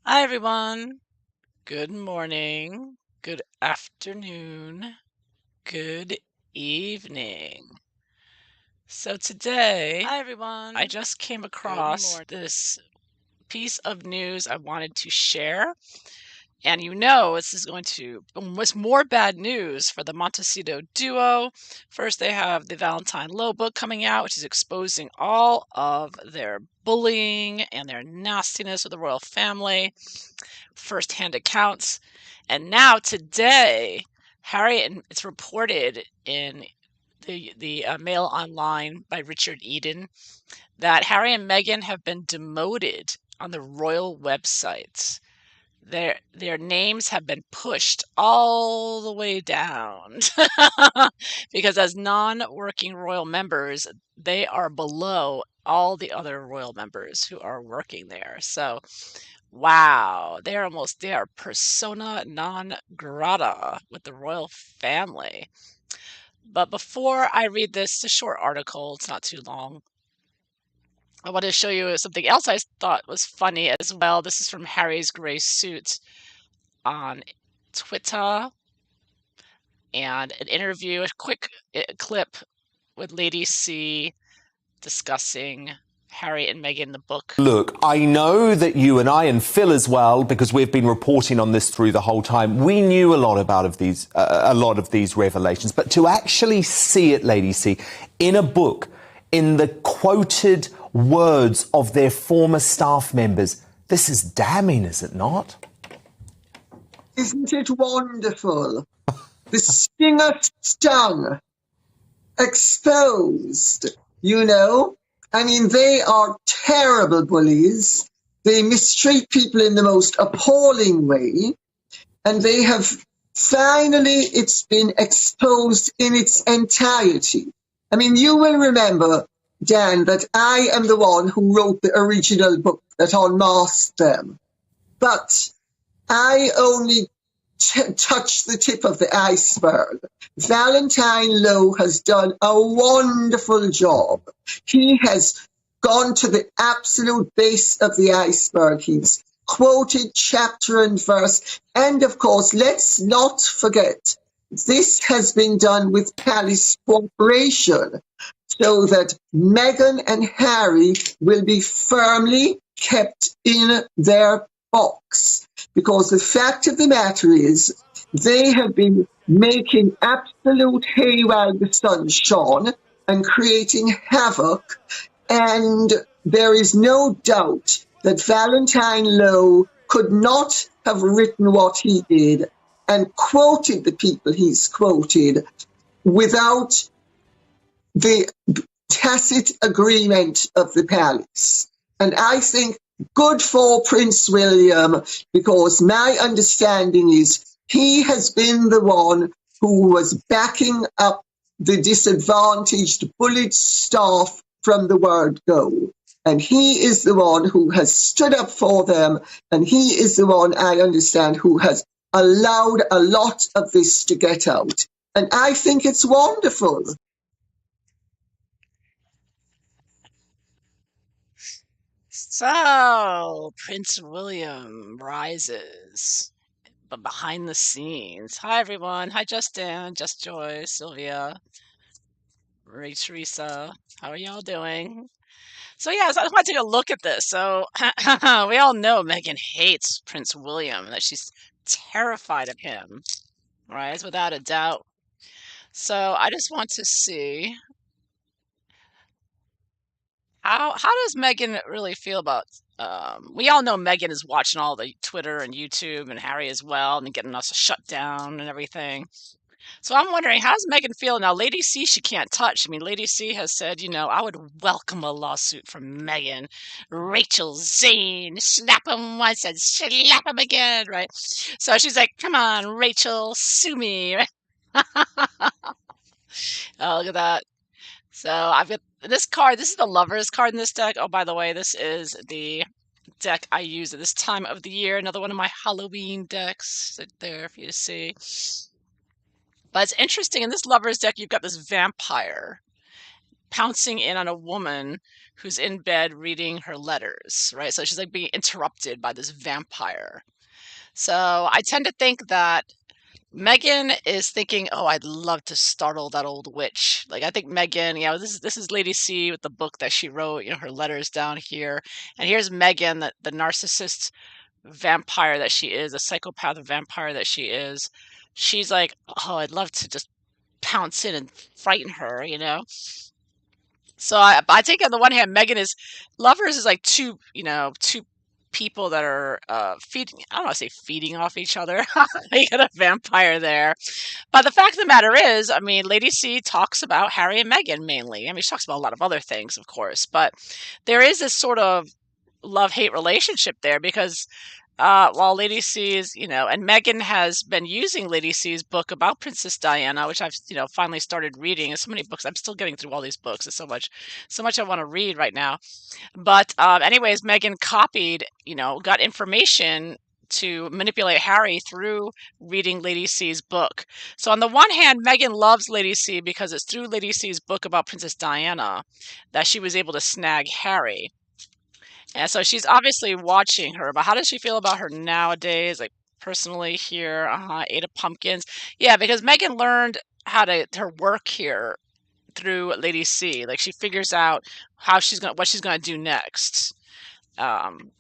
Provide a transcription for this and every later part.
Hi, everyone. Good morning, good afternoon, good evening. So today, Hi, I everyone. just came Good across morning. this piece of news I wanted to share. And this is going to was more bad news for the Montecito duo. First, they have the Valentine Low book coming out, which is exposing all of their bullying and their nastiness with the royal family, firsthand accounts. And now today, Harry and it's reported in the Mail Online by Richard Eden that Harry and Meghan have been demoted on the royal websites. Their names have been pushed all the way down because as non-working royal members, they are below all the other royal members who are working there. So, wow, they are persona non grata with the royal family. But before I read this, a short article, it's not too long. I want to show you something else I thought was funny as well. This is from Harry's Gray Suit on Twitter, and an interview, a quick clip with Lady C discussing Harry and Meghan, the book. Look, I know that you and I and Phil as well, because we've been reporting on this through the whole time. We knew a lot a lot of these revelations, but to actually see it, Lady C, in a book, in the quoted words of their former staff members, this is damning, is it not? Isn't it wonderful? The stinger stung, exposed, I mean, they are terrible bullies. They mistreat people in the most appalling way. And they have it's been exposed in its entirety. I mean, you will remember, Dan, that I am the one who wrote the original book that unmasked them. But I only touched the tip of the iceberg. Valentine Lowe has done a wonderful job. He has gone to the absolute base of the iceberg. He's quoted chapter and verse. And of course, let's not forget, this has been done with Palace cooperation so that Meghan and Harry will be firmly kept in their box. Because the fact of the matter is, they have been making absolute hay while the sun shone and creating havoc. And there is no doubt that Valentine Lowe could not have written what he did and quoted the people he's quoted without the tacit agreement of the palace. And I think good for Prince William, because my understanding is he has been the one who was backing up the disadvantaged bullied staff from the word go. And he is the one who has stood up for them. And he is the one, I understand, who has allowed a lot of this to get out. And I think it's wonderful. So, Prince William rises, but behind the scenes. Hi, everyone. Hi, Justin, Just Joy, Sylvia, Marie Teresa. How are y'all doing? So, yeah, so I just want to take a look at this. So, we all know Meghan hates Prince William, that she's terrified of him, right? Without a doubt. So, I just want to see how does Meghan really feel about we all know Meghan is watching all the Twitter and YouTube and Harry as well and getting us shut down and everything. So I'm wondering, how's Meghan feel now? Lady C she can't touch. I mean, Lady C has said, I would welcome a lawsuit from Meghan. Rachel Zane, slap him once and slap him again, right? So she's like, come on, Rachel, sue me. Oh, look at that. So I've got this card. This is the Lover's card in this deck. Oh, by the way, this is the deck I use at this time of the year. Another one of my Halloween decks right there for you to see. But it's interesting. In this Lover's deck, you've got this vampire. pouncing in on a woman who's in bed reading her letters, right? So she's like being interrupted by this vampire. So I tend to think that Megan is thinking, "Oh, I'd love to startle that old witch." Like I think Megan, this is Lady C with the book that she wrote, her letters down here, and here's Megan, the narcissist vampire that she is, a psychopath vampire that she is. She's like, "Oh, I'd love to just pounce in and frighten her." So I think on the one hand, Megan is lovers is like two people that are feeding. I don't want to say feeding off each other. You got a vampire there. But the fact of the matter is, I mean, Lady C talks about Harry and Meghan mainly. I mean, she talks about a lot of other things, of course, but there is this sort of love-hate relationship there because while Lady C is, and Meghan has been using Lady C's book about Princess Diana, which I've, finally started reading. There's so many books. I'm still getting through all these books. There's so much I want to read right now. But anyways, Meghan copied, got information to manipulate Harry through reading Lady C's book. So on the one hand, Meghan loves Lady C because it's through Lady C's book about Princess Diana that she was able to snag Harry. And so she's obviously watching her, but how does she feel about her nowadays? Like personally here, Eight of Pumpkins. Yeah, because Meghan learned her work here through Lady C. Like she figures out what she's gonna do next. Um,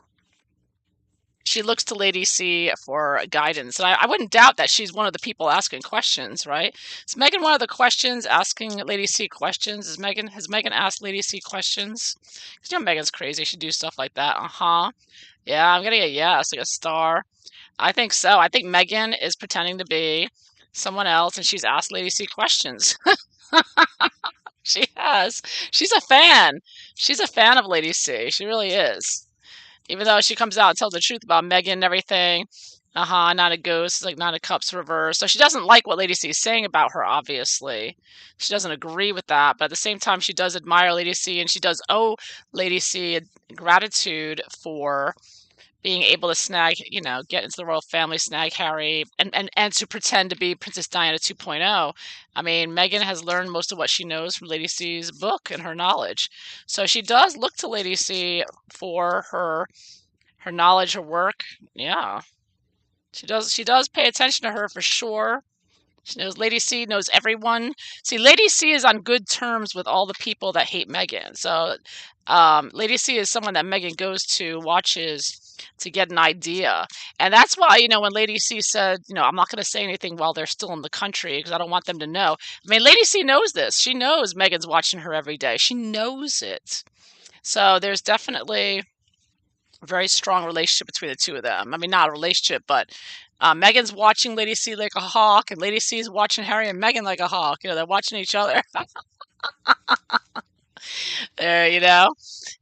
she looks to Lady C for guidance. And I wouldn't doubt that she's one of the people asking questions, right? Is Meghan one of the questions asking Lady C questions? Has Meghan asked Lady C questions? Because Meghan's crazy. She do stuff like that. Yeah, I'm getting a yes, like a star. I think so. I think Meghan is pretending to be someone else and she's asked Lady C questions. She has. She's a fan. She's a fan of Lady C. She really is. Even though she comes out and tells the truth about Meghan and everything. Not a ghost, it's like Nine of Cups reverse. So she doesn't like what Lady C is saying about her, obviously. She doesn't agree with that, but at the same time, she does admire Lady C and she does owe Lady C gratitude for being able to snag, get into the royal family, snag Harry, and to pretend to be Princess Diana 2.0. I mean, Meghan has learned most of what she knows from Lady C's book and her knowledge. So she does look to Lady C for her knowledge, her work. Yeah. She does pay attention to her for sure. She knows Lady C knows everyone. See, Lady C is on good terms with all the people that hate Meghan. So, Lady C is someone that Meghan goes to, watches to get an idea. And that's why, when Lady C said, I'm not going to say anything while they're still in the country because I don't want them to know. I mean, Lady C knows this. She knows Meghan's watching her every day. She knows it. So there's definitely a very strong relationship between the two of them. I mean, not a relationship, but Meghan's watching Lady C like a hawk, and Lady C is watching Harry and Meghan like a hawk. They're watching each other. There.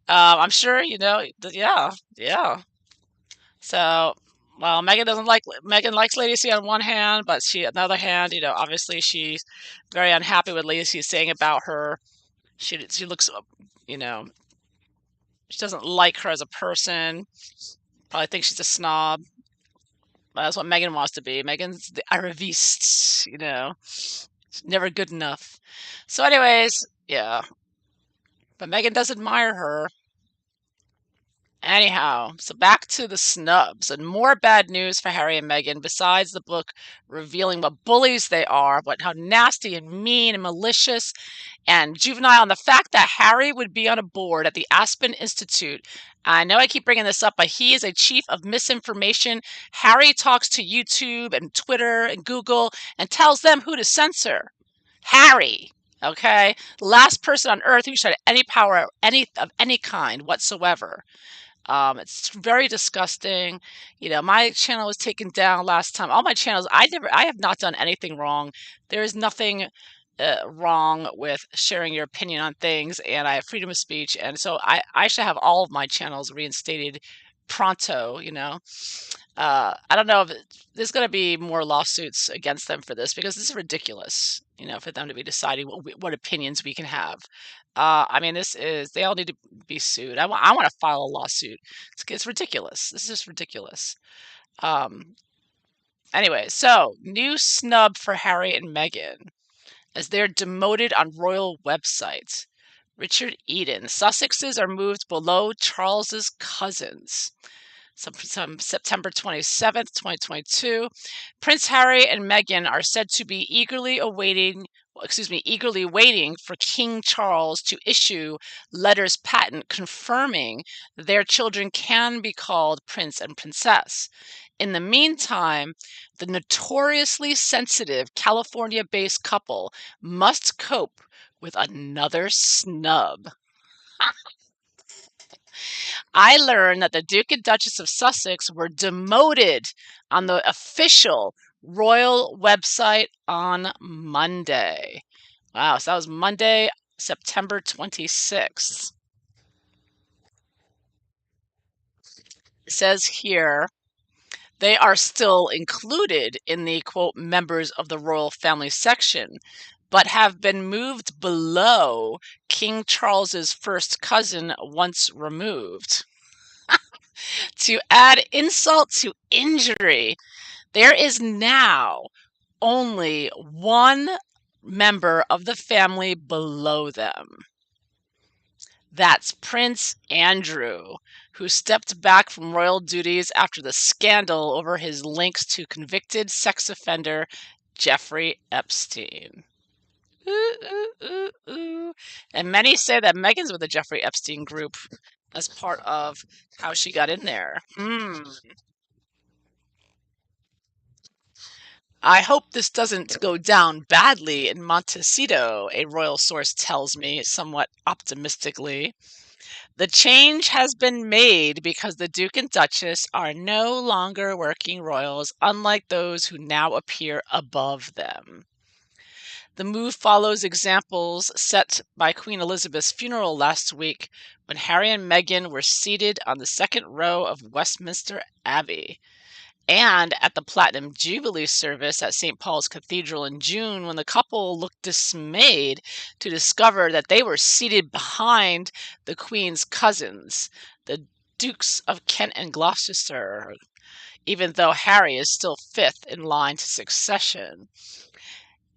I'm sure, yeah, yeah. So, well, Meghan likes Lady C on one hand, but on the other hand, obviously she's very unhappy with Lady C saying about her. She looks, you know, she doesn't like her as a person. Probably thinks she's a snob. But that's what Meghan wants to be. Meghan's the arriviste, She's never good enough. So, anyways, yeah. But Meghan does admire her. Anyhow, so back to the snubs and more bad news for Harry and Meghan, besides the book revealing what bullies they are, how nasty and mean and malicious and juvenile, and the fact that Harry would be on a board at the Aspen Institute. I know I keep bringing this up, but he is a chief of misinformation. Harry talks to YouTube and Twitter and Google and tells them who to censor. Harry, okay? Last person on earth who should have any power of any kind whatsoever. It's very disgusting. My channel was taken down last time. All my channels, I have not done anything wrong. There is nothing wrong with sharing your opinion on things, and I have freedom of speech, and so I should have all of my channels reinstated pronto. I don't know if there's going to be more lawsuits against them for this because this is ridiculous. For them to be deciding what opinions we can have. I mean, they all need to be sued. I want to file a lawsuit. It's ridiculous. This is just ridiculous. Anyway, so new snub for Harry and Meghan as they're demoted on royal websites. Richard Eden. Sussexes are moved below Charles's cousins. Some September 27th, 2022. Prince Harry and Meghan are said to be eagerly waiting for King Charles to issue letters patent confirming their children can be called prince and princess. In the meantime, the notoriously sensitive California-based couple must cope with another snub. I learned that the Duke and Duchess of Sussex were demoted on the official royal website on Monday. Wow, so that was Monday, September 26th. It says here they are still included in the quote members of the royal family section, but have been moved below King Charles's first cousin once removed. To add insult to injury, there is now only one member of the family below them. That's Prince Andrew, who stepped back from royal duties after the scandal over his links to convicted sex offender Jeffrey Epstein. Ooh, ooh, ooh, ooh. And many say that Meghan's with the Jeffrey Epstein group as part of how she got in there. I hope this doesn't go down badly in Montecito, a royal source tells me, somewhat optimistically. The change has been made because the Duke and Duchess are no longer working royals, unlike those who now appear above them. The move follows examples set by Queen Elizabeth's funeral last week, when Harry and Meghan were seated on the second row of Westminster Abbey, and at the Platinum Jubilee service at St. Paul's Cathedral in June, when the couple looked dismayed to discover that they were seated behind the Queen's cousins, the Dukes of Kent and Gloucester, even though Harry is still fifth in line to succession.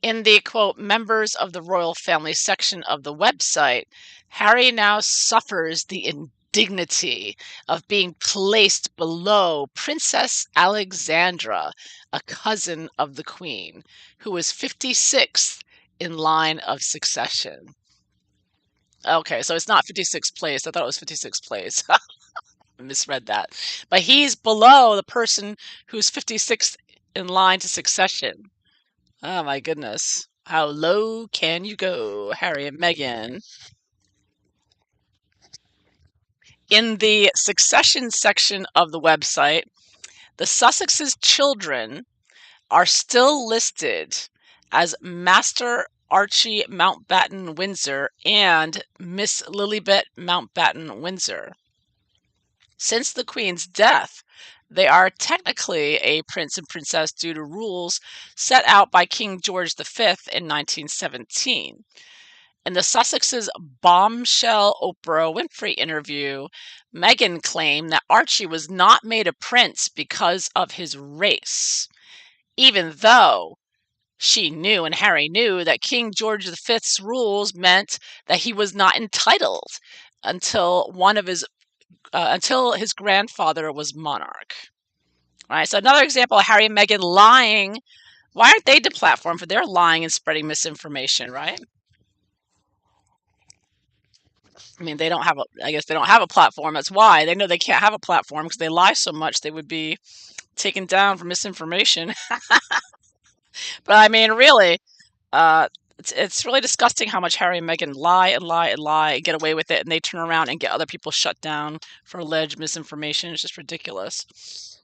In the quote members of the royal family section of the website, Harry now suffers the indignity of being placed below Princess Alexandra, a cousin of the Queen, who was 56th in line of succession. Okay, so it's not 56th place. I thought it was 56th place. I misread that. But he's below the person who's 56th in line to succession. Oh my goodness. How low can you go, Harry and Meghan? In the succession section of the website, the Sussex's children are still listed as Master Archie Mountbatten Windsor and Miss Lilibet Mountbatten Windsor. Since the Queen's death, they are technically a prince and princess due to rules set out by King George V in 1917. In the Sussex's bombshell Oprah Winfrey interview, Meghan claimed that Archie was not made a prince because of his race, even though she knew and Harry knew that King George V's rules meant that he was not entitled until until his grandfather was monarch. Right. So another example of Harry and Meghan lying. Why aren't they deplatformed for their lying and spreading misinformation? Right. I mean, I guess they don't have a platform. That's why they know they can't have a platform, because they lie so much they would be taken down for misinformation. But I mean, really, it's really disgusting how much Harry and Meghan lie and lie and lie and get away with it, and they turn around and get other people shut down for alleged misinformation. It's just ridiculous.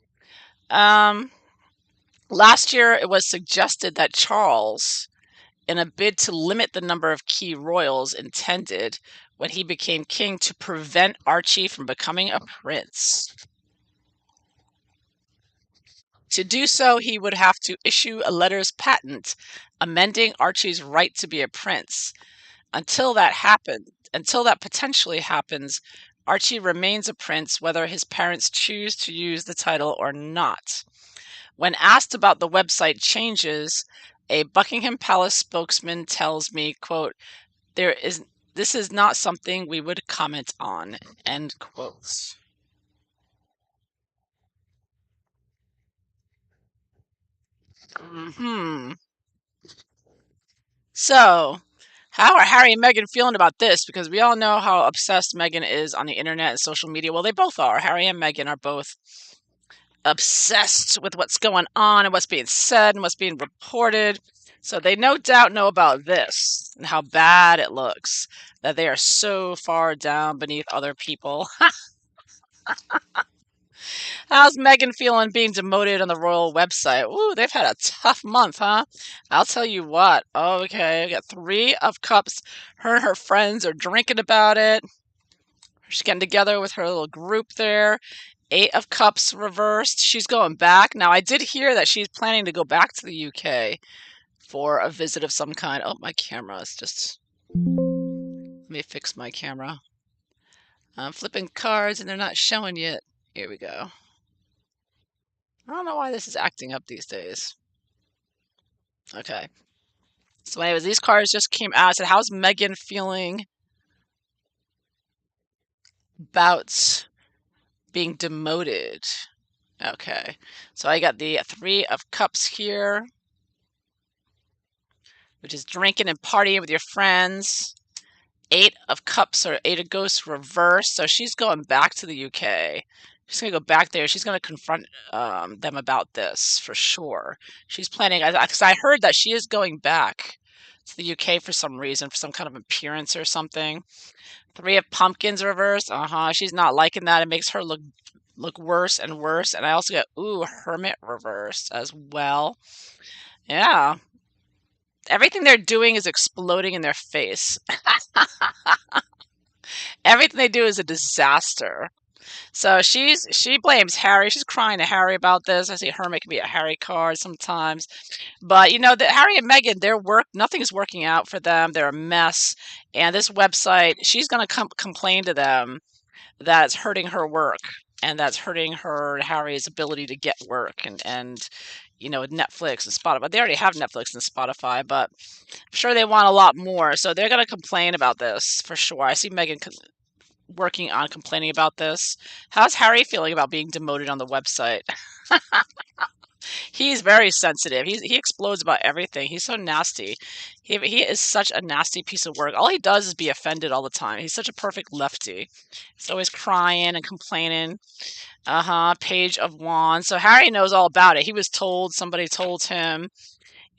Last year, it was suggested that Charles, in a bid to limit the number of key royals intended when he became king, to prevent Archie from becoming a prince. To do so, he would have to issue a letters patent amending Archie's right to be a prince. Until that potentially happens, Archie remains a prince whether his parents choose to use the title or not. When asked about the website changes, a Buckingham Palace spokesman tells me, quote, this this is not something we would comment on, end quote. So, how are Harry and Meghan feeling about this? Because we all know how obsessed Meghan is on the internet and social media. Well, they both are. Harry and Meghan are both obsessed with what's going on and what's being said and what's being reported. So they no doubt know about this and how bad it looks, that they are so far down beneath other people. How's Meghan feeling being demoted on the royal website? Ooh, they've had a tough month, huh? I'll tell you what. Okay, we got 3 of Cups. Her and her friends are drinking about it. She's getting together with her little group there. 8 of Cups reversed. She's going back. Now, I did hear that she's planning to go back to the UK for a visit of some kind. Oh, my camera is just... Let me fix my camera. I'm flipping cards and they're not showing yet. Here we go. I don't know why this is acting up these days. Okay. So anyways, these cards just came out. I said, how's Meghan feeling about being demoted? Okay. So I got the 3 of Cups here, which is drinking and partying with your friends. 8 of Cups or 8 of Ghosts reversed. So she's going back to the UK. She's going to go back there. She's going to confront them about this for sure. She's planning, because I heard that she is going back to the UK for some reason, for some kind of appearance or something. 3 of Pumpkins reversed. She's not liking that. It makes her look worse and worse. And I also got, Hermit reversed as well. Yeah. Everything they're doing is exploding in their face. Everything they do is a disaster. So she blames Harry. She's crying to Harry about this. I see Hermit can be a Harry card sometimes. But that Harry and Meghan, nothing's working out for them. They're a mess. And this website, she's going to complain to them that it's hurting her work and that's hurting Harry's ability to get work and Netflix and Spotify. They already have Netflix and Spotify, but I'm sure they want a lot more. So they're going to complain about this for sure. I see Meghan working on complaining about this. How's Harry feeling about being demoted on the website? He's very sensitive. He explodes about everything. He's so nasty. He is such a nasty piece of work. All he does is be offended all the time. He's such a perfect lefty. He's always crying and complaining. Page of Wands. So Harry knows all about it. He was told, somebody told him.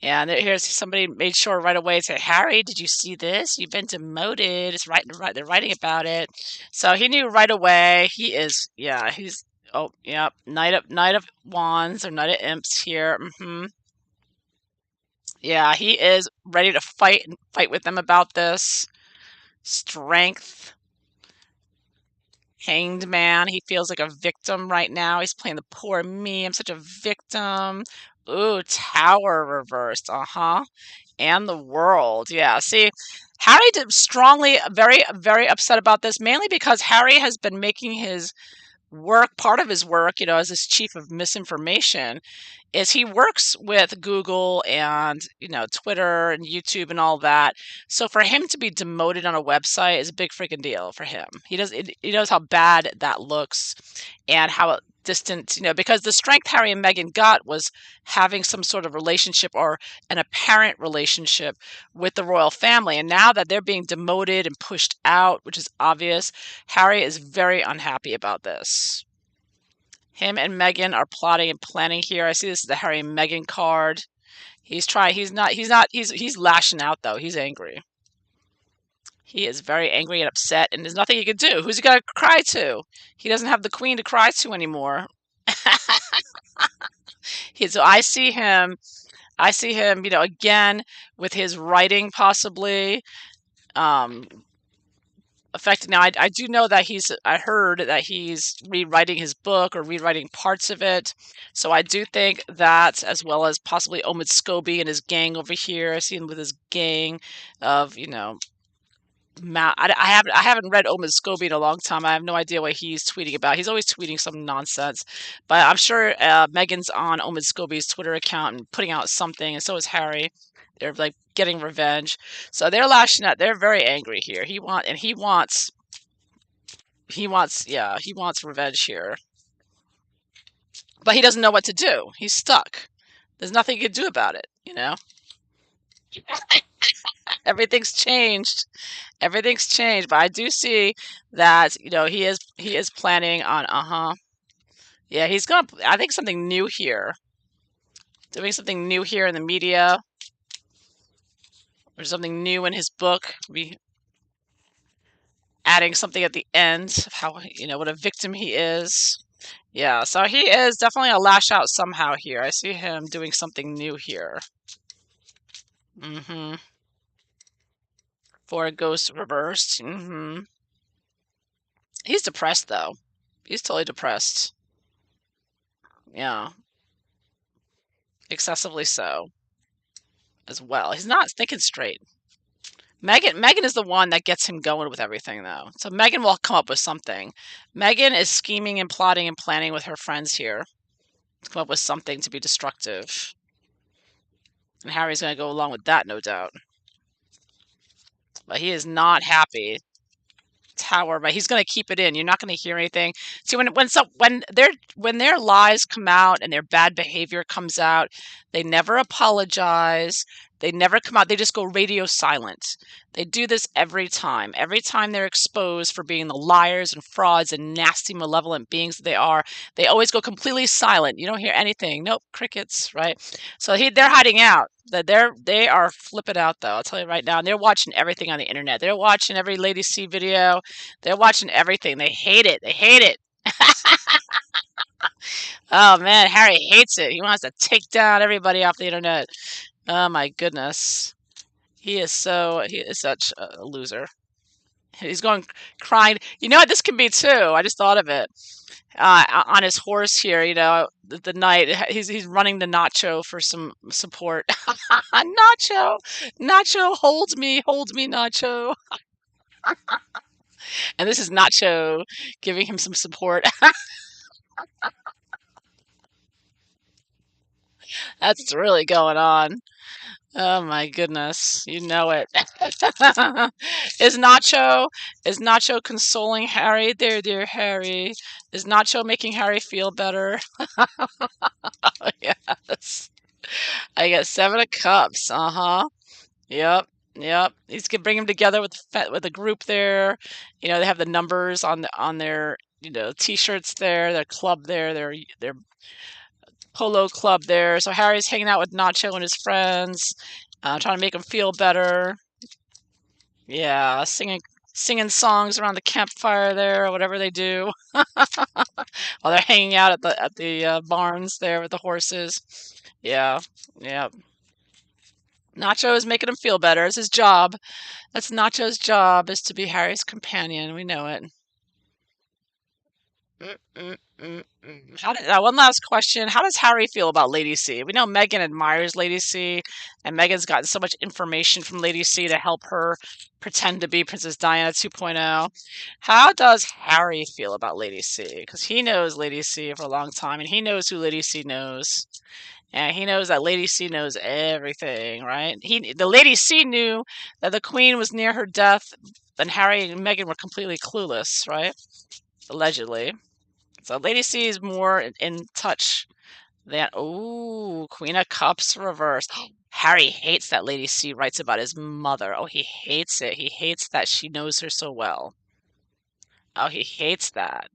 And here's somebody made sure right away to say, Harry, did you see this? You've been demoted. It's right. They're writing about it. So he knew right away. He's, oh, yep. Knight of Wands or Knight of Imps here. Yeah, he is ready to fight with them about this. Strength. Hanged Man. He feels like a victim right now. He's playing the poor me. I'm such a victim. Ooh, Tower reversed. And the World. Yeah. See, Harry did strongly, very, very upset about this, mainly because Harry has been making his work, part of his work, as his chief of misinformation, is he works with Google and, Twitter and YouTube and all that. So for him to be demoted on a website is a big freaking deal for him. He knows how bad that looks and how distant, because the strength Harry and Meghan got was having some sort of relationship or an apparent relationship with the royal family. And now that they're being demoted and pushed out, which is obvious, Harry is very unhappy about this. Him and Meghan are plotting and planning here. I see this is the Harry and Meghan card. He's lashing out though. He's angry. He is very angry and upset, and there's nothing he can do. Who's he got to cry to? He doesn't have the queen to cry to anymore. So I see him, again with his writing possibly affected. Now, I do know that I heard that he's rewriting his book or rewriting parts of it. So I do think that, as well as possibly Omid Scobie and his gang over here. I see him with his gang of, I haven't read Omid Scobie in a long time. I have no idea what he's tweeting about. He's always tweeting some nonsense, but I'm sure Megan's on Omid Scobie's Twitter account and putting out something, and so is Harry. They're like getting revenge, so they're lashing out. They're very angry here. He wants revenge here, but he doesn't know what to do. He's stuck. There's nothing he can do about it. Everything's changed. Everything's changed, but I do see that, he is planning on, yeah, he's gonna, I think something new here, doing something new here in the media, or something new in his book, be adding something at the end of how, what a victim he is. Yeah, so he is definitely a lash out somehow here. I see him doing something new here. Mm-hmm. For a ghost reversed. Mm-hmm. He's depressed, though. He's totally depressed. Yeah, excessively so as well. He's not thinking straight. Meghan is the one that gets him going with everything, though. So Meghan will come up with something. Meghan is scheming and plotting and planning with her friends here to come up with something to be destructive. And Harry's going to go along with that, no doubt. But he is not happy. Tower, but he's going to keep it in. You're not going to hear anything. See, when their lies come out and their bad behavior comes out, they never apologize. They never come out. They just go radio silent. They do this every time. Every time they're exposed for being the liars and frauds and nasty, malevolent beings that they are, they always go completely silent. You don't hear anything. Nope, crickets, right? So they're hiding out. They are flipping out, though. I'll tell you right now. And they're watching everything on the internet. They're watching every Lady C video. They're watching everything. They hate it. They hate it. Oh man, Harry hates it. He wants to take down everybody off the internet. Oh my goodness. He is such a loser. He's going crying. You know what this could be too? I just thought of it. On his horse here, the knight, he's running to Nacho for some support. Nacho, Nacho, hold me, Nacho. And this is Nacho giving him some support. That's really going on. Oh my goodness, you know it. Is Nacho is Nacho consoling Harry? There, dear Harry. Is Nacho making Harry feel better? Yes. I got 7 of Cups. Uh-huh. Yep. Yep. He's gonna bring them together with a group there. They have the numbers on their t-shirts there, their club there, their polo club there. So Harry's hanging out with Nacho and his friends, trying to make him feel better. Yeah, singing songs around the campfire there, or whatever they do, while they're hanging out at the barns there with the horses. Yeah, yeah. Nacho is making him feel better. It's his job. That's Nacho's job, is to be Harry's companion. We know it. Mm, mm, mm, one last question. How does Harry feel about Lady C? We know Meghan admires Lady C, and Meghan's gotten so much information from Lady C to help her pretend to be Princess Diana 2.0. How does Harry feel about Lady C? Because he knows Lady C for a long time, and he knows who Lady C knows. And he knows that Lady C knows everything, right? The Lady C knew that the Queen was near her death, and Harry and Meghan were completely clueless, right? Allegedly. So Lady C is more in touch than Queen of Cups reversed. Harry hates that Lady C writes about his mother. Oh, he hates it. He hates that she knows her so well. Oh, he hates that.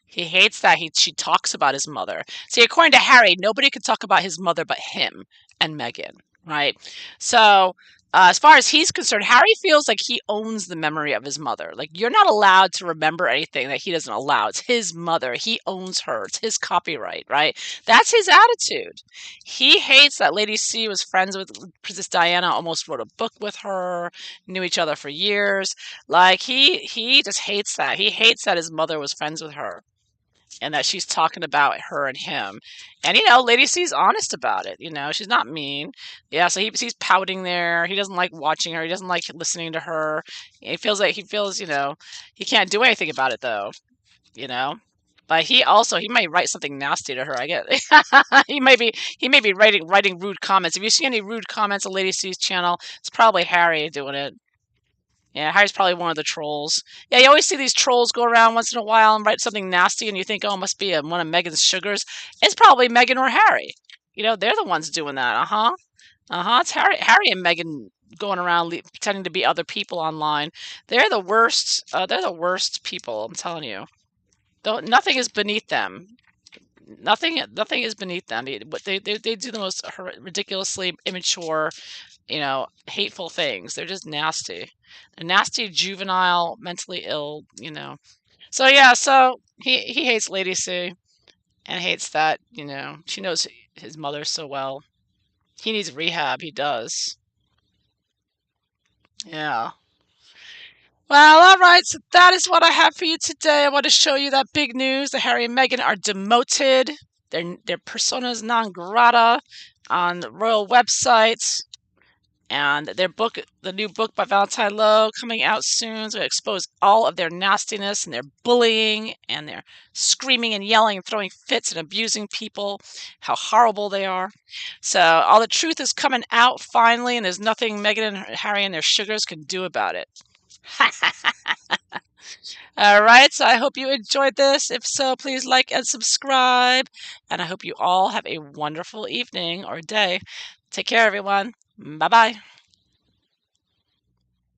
He hates that she talks about his mother. See, according to Harry, nobody could talk about his mother but him and Meghan, right? So, as far as he's concerned, Harry feels like he owns the memory of his mother. Like, you're not allowed to remember anything that he doesn't allow. It's his mother. He owns her. It's his copyright, right? That's his attitude. He hates that Lady C was friends with Princess Diana, almost wrote a book with her, knew each other for years. Like, he just hates that. He hates that his mother was friends with her. and that she's talking about her and him. And Lady C's honest about it. She's not mean. Yeah, so he's pouting there. He doesn't like watching her. He doesn't like listening to her. He feels he can't do anything about it though. You know. But he might write something nasty to her. I get he may be writing rude comments. If you see any rude comments on Lady C's channel, it's probably Harry doing it. Yeah, Harry's probably one of the trolls. Yeah, you always see these trolls go around once in a while and write something nasty, and you think, oh, it must be one of Meghan's sugars. It's probably Meghan or Harry. They're the ones doing that. Uh huh. Uh huh. It's Harry and Meghan going around pretending to be other people online. They're the worst. They're the worst people. I'm telling you. Though nothing is beneath them. Nothing is beneath them. They do the most ridiculously immature, hateful things. They're just nasty. They're nasty, juvenile, mentally ill. So yeah, so he hates Lady C and hates that, she knows his mother so well. He needs rehab, he does. Yeah. Well, all right, so that is what I have for you today. I want to show you that big news that Harry and Meghan are demoted. They're personas non grata on the royal websites. And the new book by Valentine Lowe, coming out soon, is going to expose all of their nastiness and their bullying and their screaming and yelling and throwing fits and abusing people, how horrible they are. So all the truth is coming out finally, and there's nothing Meghan and Harry and their sugars can do about it. All right, so I hope you enjoyed this. If so, please like and subscribe. And I hope you all have a wonderful evening or day. Take care, everyone. Bye-bye.